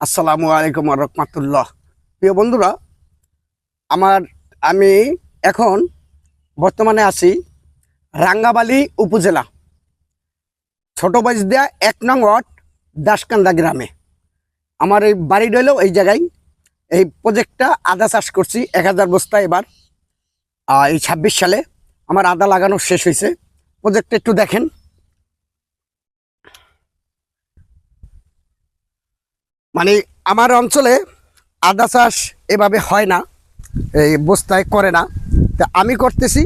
আসসালামু আলাইকুম ওয়া রাহমাতুল্লাহ। প্রিয় বন্ধুরা, আমি এখন বর্তমানে আছি রাঙ্গাবালী উপজেলা ছোট বাইজদিয়া ১ নং ওয়ার্ড দাসকান্দা গ্রামে। আমার এই বাড়ি রইল এই জায়গায়। এই প্রজেক্টটা আদা চাষ করছি ১,০০০ বস্তা। এবার এই ২৬ সালে আমার আদা লাগানো শেষ হয়েছে। প্রজেক্টটা একটু দেখেন। মানে আমার অঞ্চলে আদা চাষ এভাবে হয় না, এই বস্তায় করে না। তা আমি করতেছি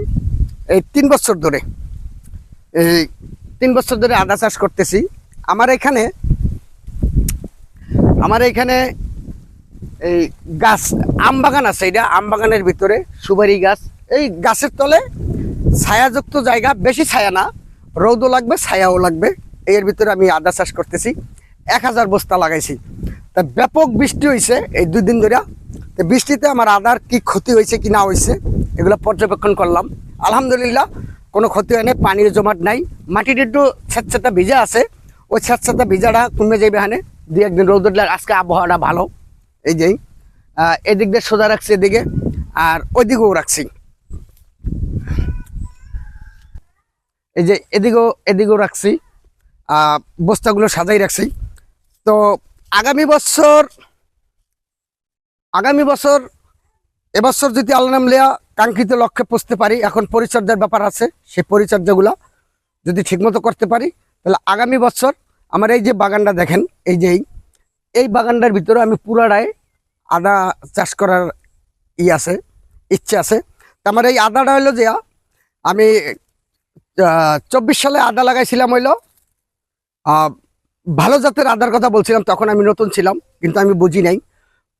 এই ৩ বছর ধরে। এই ৩ বছর ধরে আদা চাষ করতেছি। আমার এখানে এই গাছ আম বাগান আছে। এটা আম বাগানের ভিতরে সুপারি গাছ। এই গাছের তলে ছায়াযুক্ত জায়গা, বেশি ছায়া না, রোদও লাগবে ছায়াও লাগবে, এর ভিতরে আমি আদা চাষ করতেছি। ১,০০০ বস্তা লাগাইছি। তা ব্যাপক বৃষ্টি হয়েছে এই ২ দিন ধরে। তো বৃষ্টিতে আমার আদার কি ক্ষতি হয়েছে কি না হয়েছে এগুলো পর্যবেক্ষণ করলাম। আলহামদুলিল্লাহ কোনো ক্ষতি হয় নাই, পানির জমাট নাই। মাটিটা একটু স্যাঁতস্যাঁতা ভিজা আছে, ওই স্যাঁতস্যাঁতা ভিজাটা কমে যাবে। এখানে ২-১ দিন রোদ উঠলে, আজকে আবহাওয়াটা ভালো। এই যে এদিক দিয়ে সোজা রাখছি, এদিকে আর ওইদিকেও রাখছি। এই যে এদিকেও রাখছি, বস্তাগুলো সাজাই রাখছি। তো আগামী বছর এবছর যদি আল্লাহ নাম লিয়া কাঙ্ক্ষিত লক্ষ্যে পৌঁছতে পারি, এখন পরিচর্যার ব্যাপার আছে, সেই পরিচর্যাগুলো যদি ঠিকমতো করতে পারি তাহলে আগামী বছর আমার এই যে বাগানটা দেখেন, এই বাগানটার ভিতরে আমি পুরাটাই আদা চাষ করার ইচ্ছে আছে। তো আমার এই আদাটা হইলো যে আমি ২৪ সালে আদা লাগাইছিলাম, হইলো ভালো জাতের আদার কথা বলছিলাম। তখন আমি নতুন ছিলাম, কিন্তু আমি বুঝি নাই।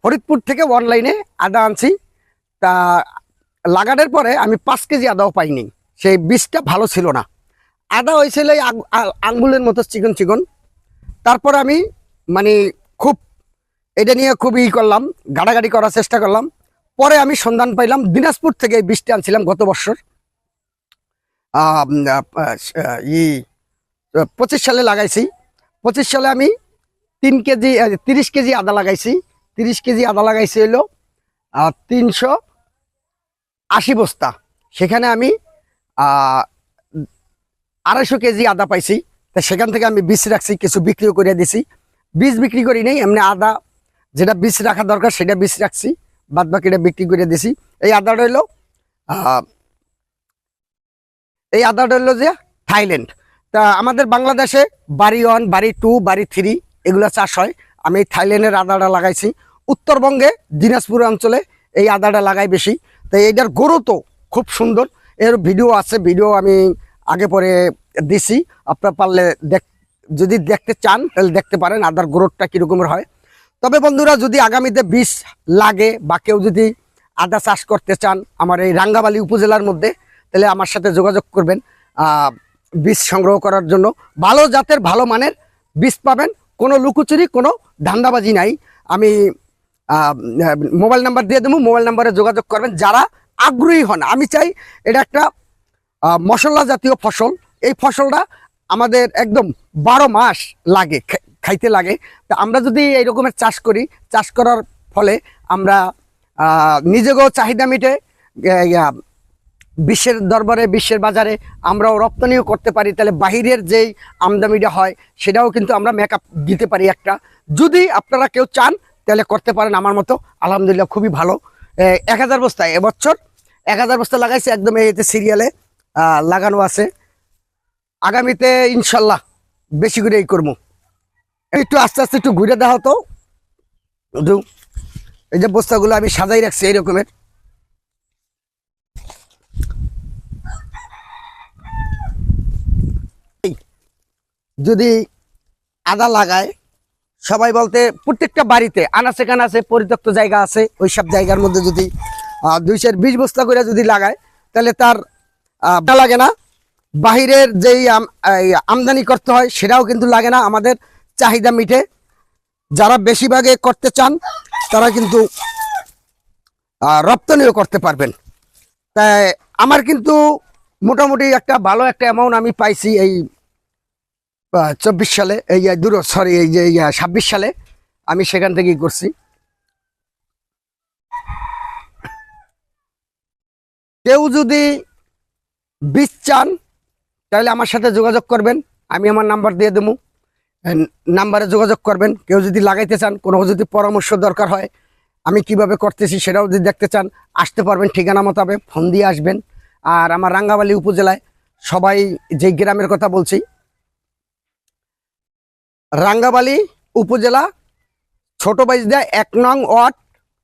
ফরিদপুর থেকে অনলাইনে আদা আনছি। তা লাগানোর পরে আমি ৫ কেজি আদাও পাইনি। সেই বীজটা ভালো ছিল না। আদা হয়েছিল আঙ্গুলের মতো চিকন চিকন। তারপর আমি মানে খুব এটা নিয়ে খুব করলাম, গাড়াগাড়ি করার চেষ্টা করলাম। পরে আমি সন্ধান পাইলাম, দিনাজপুর থেকে এই বীজটা আনছিলাম গত বছর। ২৫ সালে লাগাইছি। ২৫ সালে আমি ৩০ কেজি আদা লাগাইছি। ৩০ কেজি আদা লাগাইছি হলো ৩৮০ বস্তা। সেখানে আমি ২৫০ কেজি আদা পাইছি। তা সেখান থেকে আমি বীজ রাখছি, কিছু বিক্রিও করে দিছি। বীজ বিক্রি করি নেই, এমনি আদা যেটা বীজ রাখা দরকার সেটা বীজ রাখছি, বাদ বাকিটা বিক্রি করে দিছি। এই আদাটা হইলো যে থাইল্যান্ড। তা আমাদের বাংলাদেশে বাড়ি 1, বাড়ি 2, বাড়ি 3 এগুলো চাষ হয়। আমি এই থাইল্যান্ডের আদাটা লাগাইছি। উত্তরবঙ্গে দিনাজপুর অঞ্চলে এই আদাটা লাগাই বেশি। তো এইটার গরু তো খুব সুন্দর। এর ভিডিও আছে, ভিডিও আমি আগে পরে দিছি। আপনারা পারলে যদি দেখতে চান তাহলে দেখতে পারেন আদার গ্রোথটা কীরকমের হয়। তবে বন্ধুরা, যদি আগামীতে বীজ লাগে বা কেউ যদি আদা চাষ করতে চান আমার এই রাঙ্গাবালী উপজেলার মধ্যে, তাহলে আমার সাথে যোগাযোগ করবেন। বীজ সংগ্রহ করার জন্য ভালো জাতের ভালো মানের বীজ পাবেন। কোনো লুকোচুরি, কোনো ধান্দাবাজি নাই। আমি মোবাইল নাম্বার দিয়ে দেবো, মোবাইল নাম্বারে যোগাযোগ করবেন যারা আগ্রহী হন। আমি চাই এটা একটা মশলা জাতীয় ফসল। এই ফসলটা আমাদের একদম ১২ মাস লাগে, খাইতে লাগে। তা আমরা যদি এই রকমের চাষ করি, চাষ করার ফলে আমরা নিজেকেও চাহিদা মিটে বিশ্বের দরবারে, বিশ্বের বাজারে আমরাও রপ্তানিও করতে পারি। তাহলে বাহিরের যেই আমদানিটা হয় সেটাও কিন্তু আমরা মেকআপ দিতে পারি একটা। যদি আপনারা কেউ চান তাহলে করতে পারেন আমার মতো। আলহামদুলিল্লাহ খুবই ভালো। ১,০০০ বস্তা এবছর ১,০০০ বস্তা লাগাইছে, একদম এতে সিরিয়ালে লাগানো আছে। আগামীতে ইনশাল্লাহ বেশি করেই করবো। একটু আস্তে আস্তে একটু ঘুরে দেওয়া হতো। এই যে বস্তাগুলো আমি সাজাই রাখছি এই রকমের। যদি আদা লাগায় সবাই বলতে প্রত্যেকটা বাড়িতে আনাচে কানাচে পরিত্যক্ত জায়গা আছে, ওই সব জায়গার মধ্যে যদি ২20 বস্তা করে যদি লাগায় তাহলে তার লাগে না। বাহিরের যেই আমদানি করতে হয় সেটাও কিন্তু লাগে না, আমাদের চাহিদা মিটে। যারা বেশিরভাগে করতে চান তারা কিন্তু রপ্তানিও করতে পারবেন। তাই আমার কিন্তু মোটামুটি একটা ভালো একটা অ্যামাউন্ট আমি পাইছি এই ২৪ সালে, এই ২৬ সালে। আমি সেখান থেকেই করছি। কেউ যদি বীজ চান তাহলে আমার সাথে যোগাযোগ করবেন, আমি আমার নাম্বার দিয়ে দেবো, নাম্বারে যোগাযোগ করবেন। কেউ যদি লাগাইতে চান, কোনো যদি পরামর্শ দরকার হয়, আমি কিভাবে করতেছি সেটাও যদি দেখতে চান, আসতে পারবেন, ঠিকানা মোতাবেক ফোন দিয়ে আসবেন। আর আমার রাঙ্গাবালী উপজেলায় সবাই যে গ্রামের কথা বলছি, রাঙ্গাবালী উপজেলা ছোট বাইজদা 1 নং ওয়ার্ড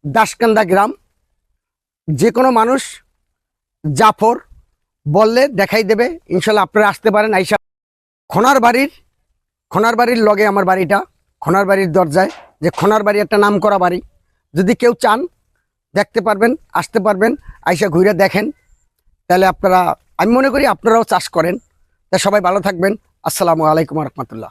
দাসকান্দা গ্রাম। যে কোনো মানুষ জাফর বললে দেখাই দেবে, ইনশাল্লাহ আপনারা আসতে পারেন। আইসা খনার বাড়ির লগে আমার বাড়িটা, খনার বাড়ির দরজায়, যে খনার বাড়ি একটা নাম করা বাড়ি। যদি কেউ চান দেখতে পারবেন, আসতে পারবেন, আইসা ঘুরে দেখেন। তাহলে আপনারা, আমি মনে করি আপনারাও চাষ করেন। তা সবাই ভালো থাকবেন। আসসালামু আলাইকুম রহমতুল্লাহ।